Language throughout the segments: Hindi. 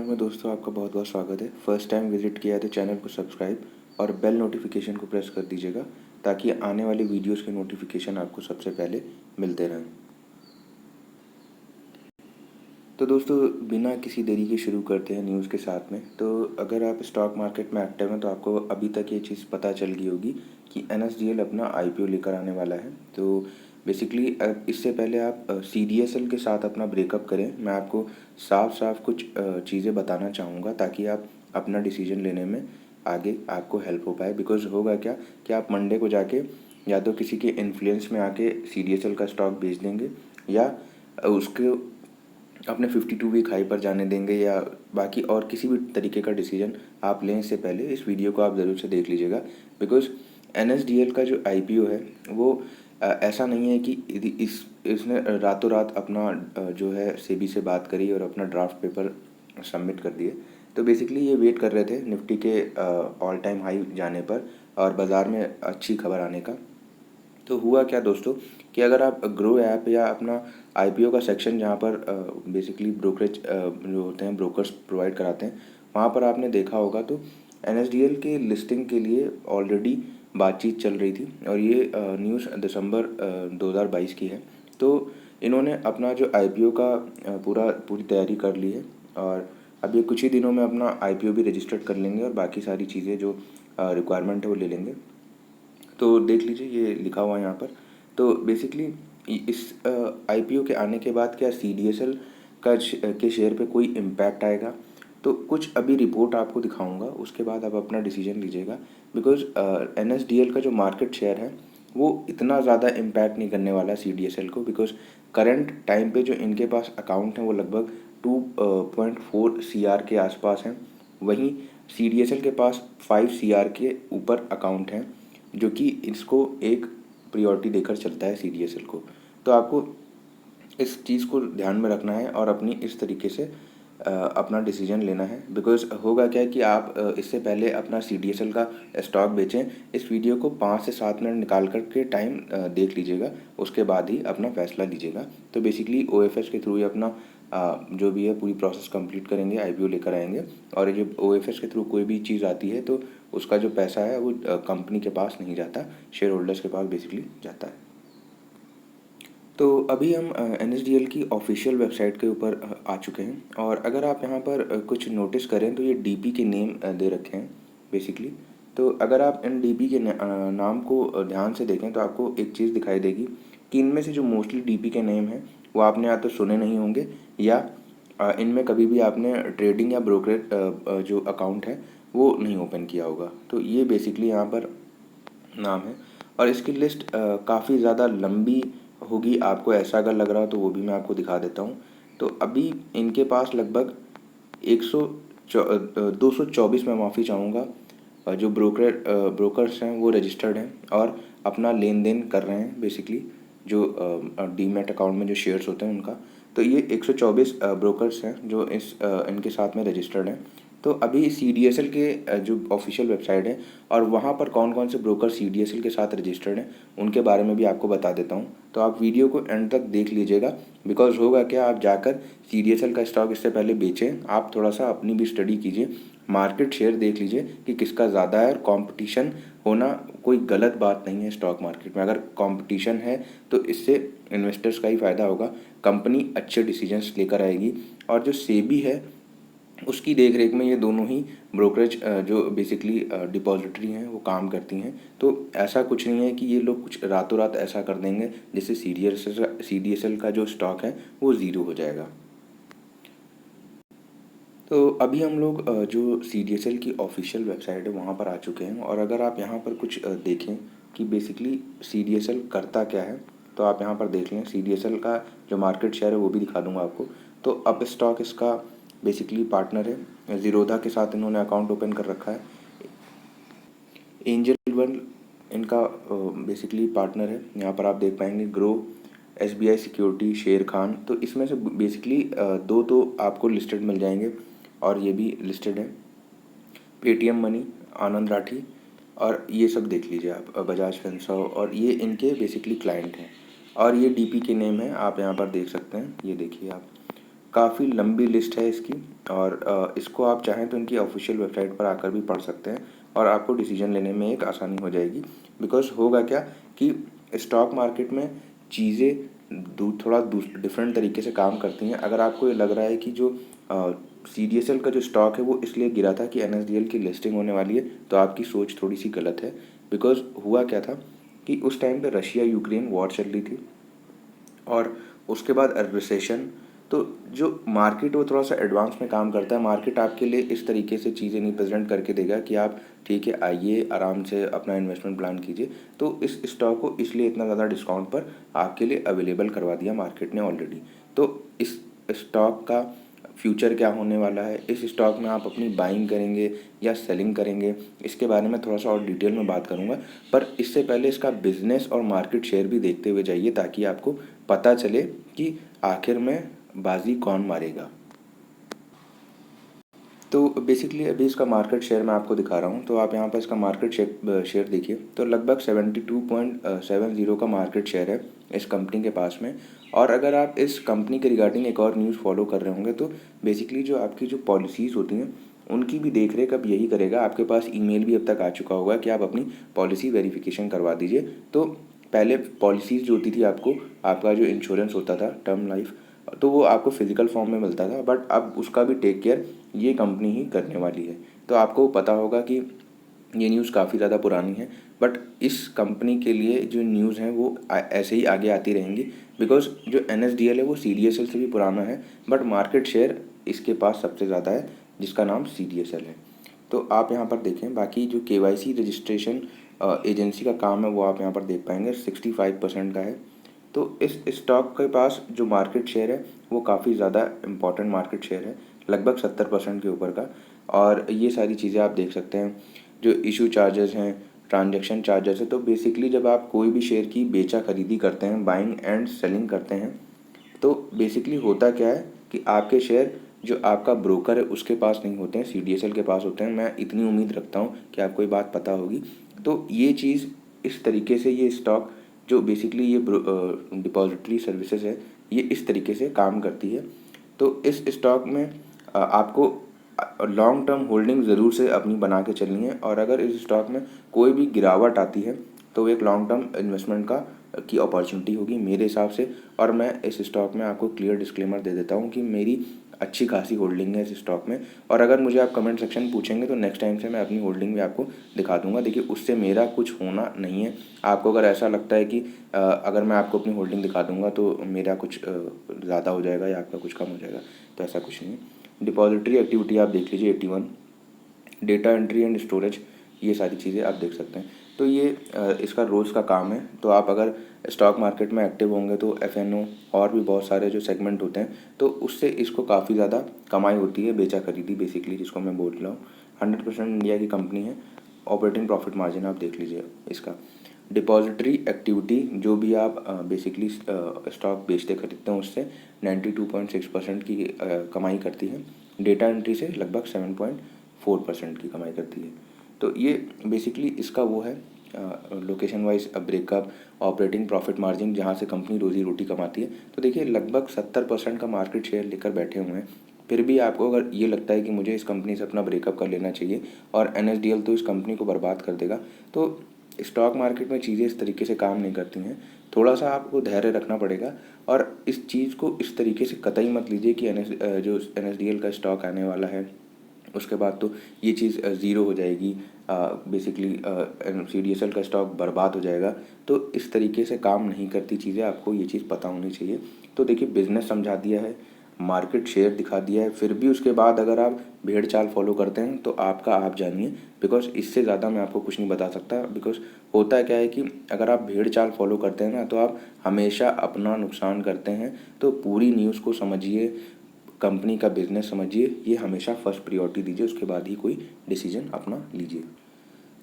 चैनल में दोस्तों आपका बहुत बहुत स्वागत है। फर्स्ट टाइम विजिट किया है तो चैनल को सब्सक्राइब और बेल नोटिफिकेशन को प्रेस कर दीजिएगा ताकि आने वाली वीडियोस के नोटिफिकेशन आपको सबसे पहले मिलते रहें। तो दोस्तों बिना किसी देरी के शुरू करते हैं न्यूज़ के साथ में। तो अगर आप स्टॉक मार्केट में एक्टिव हैं तो आपको अभी तक ये चीज़ पता चल गई होगी कि NSDL अपना IPO लेकर आने वाला है। तो बेसिकली इससे पहले आप CDSL के साथ अपना ब्रेकअप करें। मैं आपको साफ साफ कुछ चीज़ें बताना चाहूँगा ताकि आप अपना डिसीजन लेने में आगे आपको हेल्प हो पाए। बिकॉज होगा क्या कि आप मंडे को जाके या तो किसी के इन्फ्लुएंस में आके CDSL का स्टॉक बेच देंगे या उसके अपने 52 वीक हाई पर जाने देंगे या बाकी और किसी भी तरीके का डिसीजन आप लें इससे पहले इस वीडियो को आप ज़रूर से देख लीजिएगा। बिकॉज NSDL का जो IPO है वो ऐसा नहीं है कि इसने रातों रात अपना जो है सेबी से बात करी और अपना ड्राफ्ट पेपर सबमिट कर दिए। तो बेसिकली ये वेट कर रहे थे निफ्टी के ऑल टाइम हाई जाने पर और बाज़ार में अच्छी खबर आने का। तो हुआ क्या दोस्तों कि अगर आप ग्रो ऐप या अपना IPO का सेक्शन जहाँ पर बेसिकली ब्रोकरेज जो होते हैं ब्रोकर्स प्रोवाइड कराते हैं वहाँ पर आपने देखा होगा तो NSDL के लिस्टिंग के लिए ऑलरेडी बातचीत चल रही थी और ये न्यूज़ दिसंबर 2022 की है। तो इन्होंने अपना जो IPO का पूरी तैयारी कर ली है और अब ये कुछ ही दिनों में अपना IPO भी रजिस्टर्ड कर लेंगे और बाकी सारी चीज़ें जो रिक्वायरमेंट है वो ले लेंगे। तो देख लीजिए ये लिखा हुआ है यहाँ पर। तो बेसिकली इस IPO के आने के बाद क्या CDSL के शेयर पे कोई इम्पैक्ट आएगा? तो कुछ अभी रिपोर्ट आपको दिखाऊंगा उसके बाद आप अपना डिसीजन लीजिएगा। बिकॉज NSDL का जो मार्केट शेयर है वो इतना ज़्यादा इम्पैक्ट नहीं करने वाला CDSL को। बिकॉज करंट टाइम पे जो इनके पास अकाउंट हैं वो लगभग 2.4 CR के आसपास हैं। वहीं CDSL के पास 5 CR के ऊपर अकाउंट हैं जो कि इसको एक प्रायोरिटी देकर चलता है CDSL को। तो आपको इस चीज़ को ध्यान में रखना है और अपनी इस तरीके से अपना डिसीजन लेना है। बिकॉज होगा क्या है कि आप इससे पहले अपना CDSL का स्टॉक बेचें। इस वीडियो को 5 से 7 मिनट निकाल कर के टाइम देख लीजिएगा उसके बाद ही अपना फैसला लीजिएगा। तो बेसिकली OFS के थ्रू ही अपना जो भी है पूरी प्रोसेस कंप्लीट करेंगे IPO लेकर आएंगे और ये OFS के थ्रू कोई भी चीज़ आती है तो उसका जो पैसा है वो कंपनी के पास नहीं जाता, शेयर होल्डर्स के पास बेसिकली जाता है। तो अभी हम NSDL की ऑफिशियल वेबसाइट के ऊपर आ चुके हैं और अगर आप यहाँ पर कुछ नोटिस करें तो ये DP के नेम दे रखे हैं बेसिकली। तो अगर आप इन DP के नाम को ध्यान से देखें तो आपको एक चीज़ दिखाई देगी कि इनमें से जो मोस्टली DP के नेम हैं वो आपने या तो सुने नहीं होंगे या इनमें कभी भी आपने ट्रेडिंग या ब्रोकरेज जो अकाउंट है वो नहीं ओपन किया होगा। तो ये बेसिकली यहाँ पर नाम है और इसकी लिस्ट काफ़ी ज़्यादा लंबी होगी। आपको ऐसा अगर लग रहा हो तो वो भी मैं आपको दिखा देता हूँ। तो अभी इनके पास लगभग 224 मैं माफ़ी चाहूँगा जो ब्रोकर्स हैं वो रजिस्टर्ड हैं और अपना लेन देन कर रहे हैं बेसिकली जो डीमैट अकाउंट में जो शेयर्स होते हैं उनका। तो ये 124 ब्रोकर्स हैं जो इनके साथ में रजिस्टर्ड हैं। तो अभी CDSL के जो ऑफिशियल वेबसाइट है और वहाँ पर कौन कौन से ब्रोकर CDSL के साथ रजिस्टर्ड हैं उनके बारे में भी आपको बता देता हूँ। तो आप वीडियो को एंड तक देख लीजिएगा। बिकॉज होगा क्या आप जाकर CDSL का स्टॉक इससे पहले बेचें, आप थोड़ा सा अपनी भी स्टडी कीजिए, मार्केट शेयर देख लीजिए कि किसका ज़्यादा है। और कंपटीशन होना कोई गलत बात नहीं है स्टॉक मार्केट में। अगर कंपटीशन है तो इससे इन्वेस्टर्स का ही फ़ायदा होगा, कंपनी अच्छे डिसीजंस लेकर आएगी और जो सेबी है उसकी देख रेख में ये दोनों ही ब्रोकरेज जो बेसिकली डिपॉजिटरी हैं वो काम करती हैं। तो ऐसा कुछ नहीं है कि ये लोग कुछ रातों रात ऐसा कर देंगे जिससे CDSL का जो स्टॉक है वो ज़ीरो हो जाएगा। तो अभी हम लोग जो CDSL की ऑफिशियल वेबसाइट है वहाँ पर आ चुके हैं और अगर आप यहाँ पर कुछ देखें कि बेसिकली CDSL करता क्या है तो आप यहाँ पर देख लें। CDSL का जो मार्केट शेयर है वो भी दिखा दूँगा आपको। तो अप स्टॉक इसका बेसिकली पार्टनर है, ज़ीरोधा के साथ इन्होंने अकाउंट ओपन कर रखा है। एंजल वन इनका बेसिकली पार्टनर है। यहाँ पर आप देख पाएंगे ग्रो, SBI सिक्योरिटी, शेर खान। तो इसमें से बेसिकली दो तो आपको लिस्टेड मिल जाएंगे और ये भी लिस्टेड है, पेटीएम मनी, आनंद राठी और ये सब देख लीजिए आप, बजाज फिनसर्व, और ये इनके बेसिकली क्लाइंट हैं। और ये DP के नेम है, आप यहाँ पर देख सकते हैं, ये देखिए आप। काफ़ी लंबी लिस्ट है इसकी, और इसको आप चाहें तो इनकी ऑफिशियल वेबसाइट पर आकर भी पढ़ सकते हैं और आपको डिसीजन लेने में एक आसानी हो जाएगी। बिकॉज़ होगा क्या कि स्टॉक मार्केट में चीज़ें थोड़ा डिफरेंट तरीके से काम करती हैं। अगर आपको ये लग रहा है कि जो CDSL का जो स्टॉक है वो इसलिए गिरा था कि NSDL की लिस्टिंग होने वाली है, तो आपकी सोच थोड़ी सी गलत है। बिकॉज़ हुआ क्या था कि उस टाइम पे रशिया यूक्रेन वॉर चल रही थी और उसके बाद रिसेशन। तो जो मार्केट वो थोड़ा सा एडवांस में काम करता है। मार्केट आपके लिए इस तरीके से चीज़ें नहीं प्रेजेंट करके देगा कि आप ठीक है आइए आराम से अपना इन्वेस्टमेंट प्लान कीजिए। तो इस स्टॉक को इसलिए इतना ज़्यादा डिस्काउंट पर आपके लिए अवेलेबल करवा दिया मार्केट ने ऑलरेडी। तो इस स्टॉक का फ्यूचर क्या होने वाला है, इस स्टॉक में आप अपनी बाइंग करेंगे या सेलिंग करेंगे, इसके बारे में थोड़ा सा और डिटेल में बात करूंगा। पर इससे पहले इसका बिजनेस और मार्केट शेयर भी देखते हुए जाइए ताकि आपको पता चले कि आखिर में बाजी कौन मारेगा। तो बेसिकली अभी इसका मार्केट शेयर मैं आपको दिखा रहा हूँ। तो आप यहाँ पर इसका मार्केट शेयर देखिए, तो लगभग 72.70 का मार्केट शेयर है इस कंपनी के पास में। और अगर आप इस कंपनी के रिगार्डिंग एक और न्यूज़ फॉलो कर रहे होंगे तो बेसिकली जो आपकी जो पॉलिसीज़ होती हैं उनकी भी देख रेख अब यही करेगा। आपके पास ईमेल भी अब तक आ चुका होगा कि आप अपनी पॉलिसी वेरिफिकेशन करवा दीजिए। तो पहले पॉलिसीज़ जो होती थी आपको, आपका जो इंश्योरेंस होता था टर्म लाइफ, तो वो आपको फिजिकल फॉर्म में मिलता था, बट अब उसका भी टेक केयर ये कंपनी ही करने वाली है। तो आपको पता होगा कि ये न्यूज़ काफ़ी ज़्यादा पुरानी है, बट इस कंपनी के लिए जो न्यूज़ हैं वो ऐसे ही आगे आती रहेंगी। बिकॉज जो NSDL है वो CDSL से भी पुराना है, बट मार्केट शेयर इसके पास सबसे ज़्यादा है जिसका नाम CDSL है। तो आप यहाँ पर देखें, बाकी जो KYC रजिस्ट्रेशन एजेंसी का काम है वो आप यहाँ पर देख पाएंगे 65% का है। तो इस स्टॉक के पास जो मार्केट शेयर है वो काफ़ी ज़्यादा इम्पॉर्टेंट मार्केट शेयर है, लगभग 70% के ऊपर का। और ये सारी चीज़ें आप देख सकते हैं, जो इशू चार्जेस हैं, ट्रांजैक्शन चार्जेस है। तो बेसिकली जब आप कोई भी शेयर की बेचा खरीदी करते हैं, बाइंग एंड सेलिंग करते हैं, तो बेसिकली होता क्या है कि आपके शेयर जो आपका ब्रोकर है उसके पास नहीं होते हैं, CDSL के पास होते हैं। मैं इतनी उम्मीद रखता हूँ कि आपको ये बात पता होगी। तो ये चीज़ इस तरीके से, ये स्टॉक जो बेसिकली ये डिपॉजिटरी सर्विसेज है, ये इस तरीके से काम करती है। तो इस स्टॉक में आपको लॉन्ग टर्म होल्डिंग ज़रूर से अपनी बना के चलनी है। और अगर इस स्टॉक में कोई भी गिरावट आती है तो एक लॉन्ग टर्म इन्वेस्टमेंट की अपॉर्चुनिटी होगी मेरे हिसाब से। और मैं इस स्टॉक में आपको क्लियर डिस्क्लेमर दे देता हूँ कि मेरी अच्छी खासी होल्डिंग है इस स्टॉक में। और अगर मुझे आप कमेंट सेक्शन पूछेंगे तो नेक्स्ट टाइम से मैं अपनी होल्डिंग भी आपको दिखा दूंगा। देखिए उससे मेरा कुछ होना नहीं है। आपको अगर ऐसा लगता है कि अगर मैं आपको अपनी होल्डिंग दिखा दूंगा तो मेरा कुछ ज़्यादा हो जाएगा या आपका कुछ कम हो जाएगा, तो ऐसा कुछ नहीं है। डिपॉजिटरी एक्टिविटी आप देख लीजिए 81, डेटा एंट्री एंड स्टोरेज, ये सारी चीज़ें आप देख सकते हैं। तो ये इसका रोज़ का काम है। तो आप अगर स्टॉक मार्केट में एक्टिव होंगे तो FNO और भी बहुत सारे जो सेगमेंट होते हैं तो उससे इसको काफ़ी ज़्यादा कमाई होती है, बेचा खरीदी बेसिकली जिसको मैं बोल रहा हूँ। 100% इंडिया की कंपनी है। ऑपरेटिंग प्रॉफिट मार्जिन आप देख लीजिए इसका। डिपॉजिटरी एक्टिविटी जो भी आप बेसिकली स्टॉक बेचते खरीदते हैं उससे 92.6% की कमाई करती है। डेटा एंट्री से लगभग 7.4% की कमाई करती है। तो ये बेसिकली इसका वो है location wise breakup, operating profit margin, जहाँ से कंपनी रोजी रोटी कमाती है। तो देखिए लगभग 70% का मार्केट शेयर लेकर बैठे हुए हैं। फिर भी आपको अगर ये लगता है कि मुझे इस कंपनी से अपना ब्रेकअप कर लेना चाहिए और NSDL तो इस कंपनी को बर्बाद कर देगा, तो स्टॉक मार्केट में चीज़ें इस तरीके से काम नहीं करती हैं। थोड़ा सा आपको धैर्य रखना पड़ेगा और इस चीज़ को इस तरीके से कतई मत लीजिए कि जो NSDL का स्टॉक आने वाला है उसके बाद तो ये चीज़ ज़ीरो हो जाएगी, बेसिकली CDSL का स्टॉक बर्बाद हो जाएगा। तो इस तरीके से काम नहीं करती चीज़ें, आपको ये चीज़ पता होनी चाहिए। तो देखिए बिज़नेस समझा दिया है, मार्केट शेयर दिखा दिया है, फिर भी उसके बाद अगर आप भेड़ चाल फॉलो करते हैं तो आपका आप जानिए। बिकॉज इससे ज़्यादा मैं आपको कुछ नहीं बता सकता। बिकॉज होता क्या है कि अगर आप भेड़ चाल फॉलो करते हैं ना तो आप हमेशा अपना नुकसान करते हैं। तो पूरी न्यूज़ को समझिए, कंपनी का बिजनेस समझिए, ये हमेशा फर्स्ट प्रायोरिटी दीजिए, उसके बाद ही कोई डिसीजन अपना लीजिए।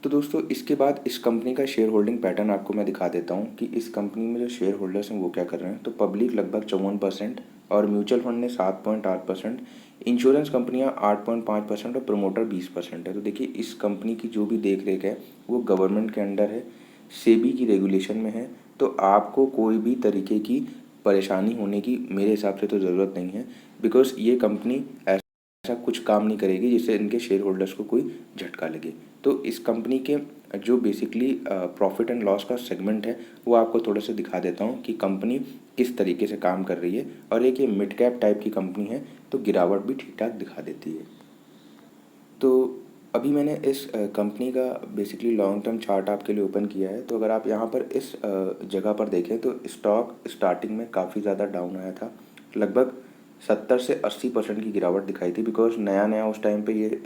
तो दोस्तों इसके बाद इस कंपनी का शेयर होल्डिंग पैटर्न आपको मैं दिखा देता हूँ कि इस कंपनी में जो शेयर होल्डर्स हैं वो क्या कर रहे हैं। तो पब्लिक लगभग 54% और म्यूचुअल फंड ने 7.8%, इंश्योरेंस कंपनियाँ 8.5% और प्रमोटर 20% है। तो देखिए इस कंपनी की जो भी देख रेख है वो गवर्नमेंट के अंडर है, सेबी की रेगुलेशन में है। तो आपको कोई भी तरीके की परेशानी होने की मेरे हिसाब से तो ज़रूरत नहीं है, बिकॉज़ ये कंपनी ऐसा कुछ काम नहीं करेगी जिससे इनके शेयर होल्डर्स को कोई झटका लगे। तो इस कंपनी के जो बेसिकली प्रॉफिट एंड लॉस का सेगमेंट है वो आपको थोड़ा सा दिखा देता हूँ कि कंपनी किस तरीके से काम कर रही है। और एक ये मिड कैप टाइप की कंपनी है तो गिरावट भी ठीक ठाक दिखा देती है। तो अभी मैंने इस कंपनी का बेसिकली लॉन्ग टर्म चार्ट आपके लिए ओपन किया है। तो अगर आप यहाँ पर इस जगह पर देखें तो स्टॉक स्टार्टिंग में काफ़ी ज़्यादा डाउन आया था, लगभग 70 से 80% की गिरावट दिखाई थी, बिकॉज नया नया उस टाइम पे ये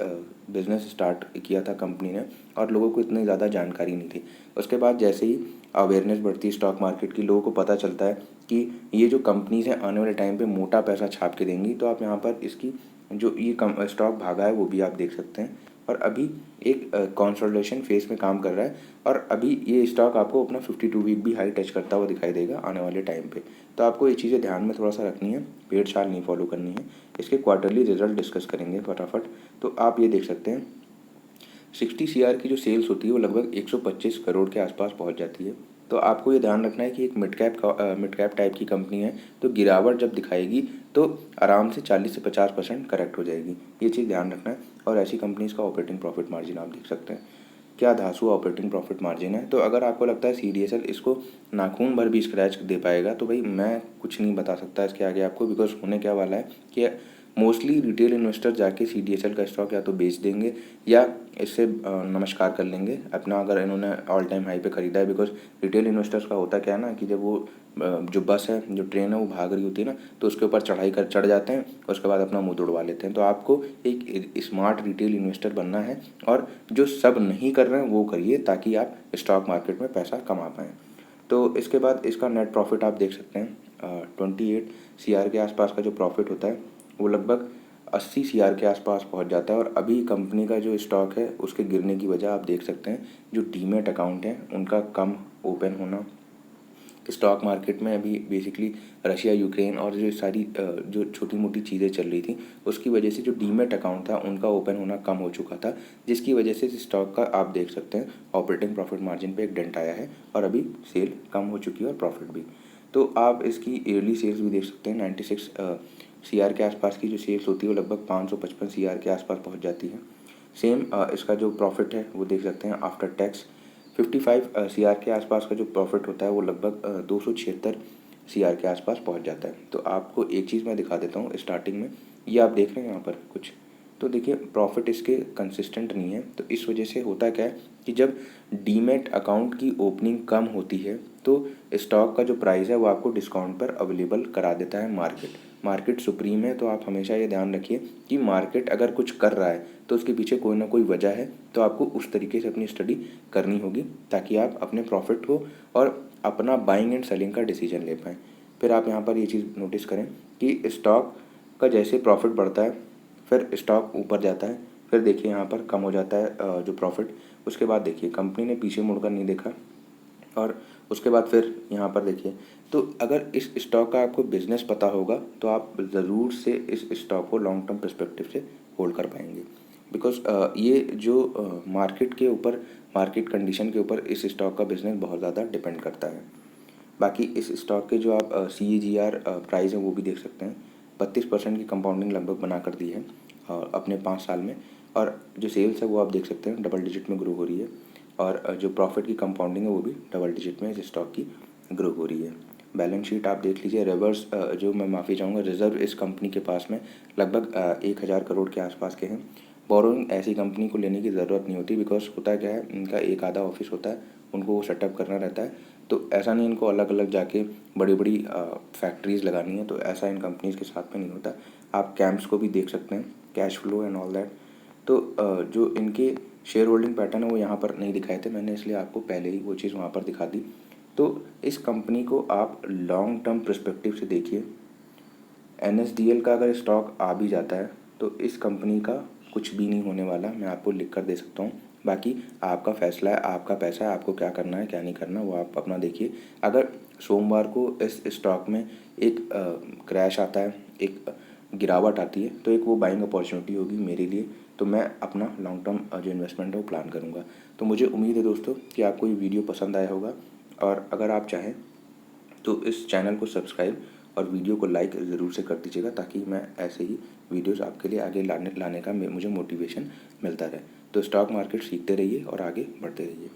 बिज़नेस स्टार्ट किया था कंपनी ने और लोगों को इतनी ज़्यादा जानकारी नहीं थी। उसके बाद जैसे ही अवेयरनेस बढ़ती है स्टॉक मार्केट की, लोगों को पता चलता है कि ये जो कंपनीज़ हैं आने वाले टाइम पे मोटा पैसा छाप के देंगी, तो आप यहाँ पर इसकी जो ये स्टॉक भागा है वो भी आप देख सकते हैं। और अभी एक कंसोलिडेशन फेज में काम कर रहा है और अभी ये स्टॉक आपको अपना 52 वीक भी हाई टच करता हुआ दिखाई देगा आने वाले टाइम पे। तो आपको ये चीज़ें ध्यान में थोड़ा सा रखनी है, भेड़ चाल नहीं फॉलो करनी है। इसके क्वार्टरली रिजल्ट डिस्कस करेंगे फटाफट। तो आप ये देख सकते हैं 60 सीआर की जो सेल्स होती है वो लगभग 125 करोड़ के आसपास पहुंच जाती है। तो आपको ये ध्यान रखना है कि एक मिड कैप टाइप की कंपनी है, तो गिरावट जब दिखाएगी तो आराम से 40 से 50% करेक्ट हो जाएगी, ये चीज़ ध्यान रखना है। और ऐसी कंपनीज़ का ऑपरेटिंग प्रॉफिट मार्जिन आप देख सकते हैं, क्या धांसू ऑपरेटिंग प्रॉफिट मार्जिन है। तो अगर आपको लगता है CDSL इसको नाखून भर भी स्क्रैच दे पाएगा तो भाई मैं कुछ नहीं बता सकता इसके आगे आपको, बिकॉज होने क्या वाला है कि मोस्टली रिटेल इन्वेस्टर जाके CDSL का स्टॉक या तो बेच देंगे या इससे नमस्कार कर लेंगे अपना, अगर इन्होंने ऑल टाइम हाई पे ख़रीदा है। बिकॉज रिटेल इन्वेस्टर्स का होता क्या है ना कि जब वो जो बस है, जो ट्रेन है वो भाग रही होती है ना, तो उसके ऊपर चढ़ जाते हैं, उसके बाद अपना मुंह तोड़वा लेते हैं। तो आपको एक स्मार्ट रिटेल इन्वेस्टर बनना है और जो सब नहीं कर रहे हैं वो करिए ताकि आप स्टॉक मार्केट में पैसा कमा पाएँ। तो इसके बाद इसका नेट प्रॉफिट आप देख सकते हैं 28 CR के आसपास का जो प्रॉफिट होता है वो लगभग 80 CR के आसपास पहुंच जाता है। और अभी कंपनी का जो स्टॉक है उसके गिरने की वजह आप देख सकते हैं, जो डीमेट अकाउंट है उनका कम ओपन होना। स्टॉक मार्केट में अभी बेसिकली रशिया यूक्रेन और जो सारी जो छोटी मोटी चीज़ें चल रही थी उसकी वजह से जो डीमेट अकाउंट था उनका ओपन होना कम हो चुका था, जिसकी वजह से इस स्टॉक का आप देख सकते हैं ऑपरेटिंग प्रॉफिट मार्जिन पे एक डेंट आया है और अभी सेल कम हो चुकी है और प्रॉफिट भी। तो आप इसकी ईयरली सेल्स भी देख सकते हैं, 96 CR के आसपास की जो सेल्स होती है वो लगभग 555 CR के आसपास पहुँच जाती है। सेम इसका जो प्रॉफिट है वो देख सकते हैं आफ्टर टैक्स 55 CR के आसपास का जो प्रॉफिट होता है वो लगभग 276 CR के आसपास पहुंच जाता है। तो आपको एक चीज़ मैं दिखा देता हूँ स्टार्टिंग में, ये आप देख रहे हैं यहाँ पर कुछ, तो देखिए प्रॉफिट इसके कंसिस्टेंट नहीं है। तो इस वजह से होता क्या है कि जब डीमेट अकाउंट की ओपनिंग कम होती है तो स्टॉक का जो प्राइस है वो आपको डिस्काउंट पर अवेलेबल करा देता है मार्केट सुप्रीम है। तो आप हमेशा ये ध्यान रखिए कि मार्केट अगर कुछ कर रहा है तो उसके पीछे कोई ना कोई वजह है, तो आपको उस तरीके से अपनी स्टडी करनी होगी ताकि आप अपने प्रॉफिट को और अपना बाइंग एंड सेलिंग का डिसीजन ले पाएँ। फिर आप यहाँ पर ये चीज़ नोटिस करें कि स्टॉक का जैसे प्रॉफिट बढ़ता है फिर स्टॉक ऊपर जाता है, फिर देखिए यहाँ पर कम हो जाता है जो प्रॉफिट। उसके बाद देखिए कंपनी ने पीछे मुड़कर नहीं देखा और उसके बाद फिर यहाँ पर देखिए। तो अगर इस स्टॉक का आपको बिज़नेस पता होगा तो आप ज़रूर से इस स्टॉक को लॉन्ग टर्म पर्सपेक्टिव से होल्ड कर पाएंगे, बिकॉज ये जो मार्केट के ऊपर, मार्केट कंडीशन के ऊपर इस स्टॉक का बिज़नेस बहुत ज़्यादा डिपेंड करता है। बाकी इस स्टॉक के जो आप CAGR प्राइस है वो भी देख सकते हैं, 32% की कंपाउंडिंग लगभग बना कर दी है अपने 5 साल में। और जो सेल्स है वो आप देख सकते हैं डबल डिजिट में ग्रो हो रही है और जो प्रॉफिट की कंपाउंडिंग है वो भी डबल डिजिट में इस स्टॉक की ग्रो हो रही है। बैलेंस शीट आप देख लीजिए, जो मैं माफ़ी चाहूँगा, रिजर्व इस कंपनी के पास में लगभग 1000 करोड़ के आसपास के हैं। बोरोइंग ऐसी कंपनी को लेने की ज़रूरत नहीं होती, बिकॉज होता क्या है इनका एक आधा ऑफिस होता है, उनको वो सेटअप करना रहता है। तो ऐसा नहीं इनको अलग अलग जाके बड़ी बड़ी फैक्ट्रीज़ लगानी है, तो ऐसा इन कंपनीज़ के साथ में नहीं होता। आप कैंप्स को भी देख सकते हैं, cash flow and all that. तो जो इनके शेयर होल्डिंग पैटर्न है वो यहाँ पर नहीं दिखाए थे मैंने, इसलिए आपको पहले ही वो चीज़ वहाँ पर दिखा दी। तो इस कंपनी को आप लॉन्ग टर्म पर्सपेक्टिव से देखिए। NSDL का अगर स्टॉक आ भी जाता है तो इस कंपनी का कुछ भी नहीं होने वाला, मैं आपको लिख कर दे सकता हूँ। बाकी आपका फैसला है, आपका पैसा है, आपको क्या करना है क्या नहीं करना वो आप अपना देखिए। अगर सोमवार को इस स्टॉक में एक क्रैश आता है, एक गिरावट आती है, तो एक वो बाइंग अपॉर्चुनिटी होगी मेरे लिए, तो मैं अपना लॉन्ग टर्म जो इन्वेस्टमेंट है वो प्लान करूँगा। तो मुझे उम्मीद है दोस्तों कि आपको ये वीडियो पसंद आया होगा, और अगर आप चाहें तो इस चैनल को सब्सक्राइब और वीडियो को लाइक ज़रूर से कर दीजिएगा, ताकि मैं ऐसे ही वीडियोज़ आपके लिए आगे लाने का मुझे मोटिवेशन मिलता रहे। तो स्टॉक मार्केट सीखते रहिए और आगे बढ़ते रहिए।